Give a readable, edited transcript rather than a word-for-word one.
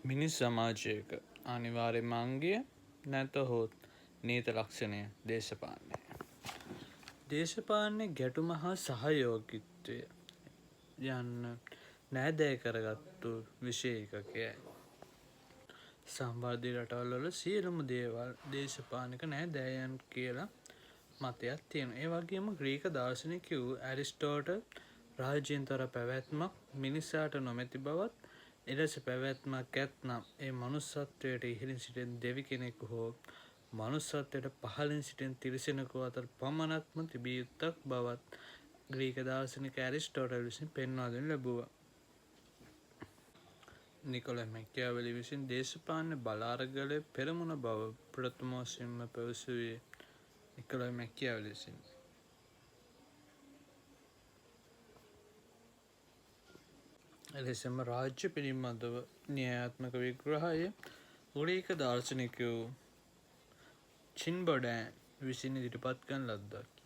මිනිස් සමාජයක අනිවාර්යම අංගය නැතහොත් නීත ලක්ෂණය දේශපාලනය. දේශපාලනයේ ගැටුම හා සහයෝගිත්වය යන්න නෑදෑ කරගත්තු විෂය එකකයයි. සම්වර්ධී රටවල්වල සියලුම දේවල් දේශපාලනික නෑදෑයන් කියලා මතයක් තියෙන. ඒ වගේම ග්‍රීක දාර්ශනිකයෝ ඇරිස්ටෝටල් රාජ්‍යයෙන් තොර පැවැත්මක් මිනිසාට නොමැති බවත් එලෙස පැවැත්මක් ඇත්නම් ඒ මනුස්සත්වයට ඉහළින් සිටින දෙවි කෙනෙකු හෝ මනුස්සත්වයට පහළින් සිටින තිරිසනෙකු අතර පමණක්ම තිබිය යුත්තක් බවත් ග්‍රීක දාර්ශනික ඇරිස්ටෝටල් විසින් පෙන්වා දෙනු ලැබුවා. නිකොලස් මැකියාවෙලි විසින් දේශපාලන බලාරගලය පෙරමුණ බව ප්‍රථම වශයෙන්ම පැවසුවේ නිකොලස් මැකියාවෙලි විසින්. එලෙසම රාජ්‍ය පිළිබඳව න්‍යායාත්මක විග්‍රහය ග්‍රීක දාර්ශනිකයෝ චින්බොඩෑන් විසින් ඉදිරිපත් කරන ලද්දක්.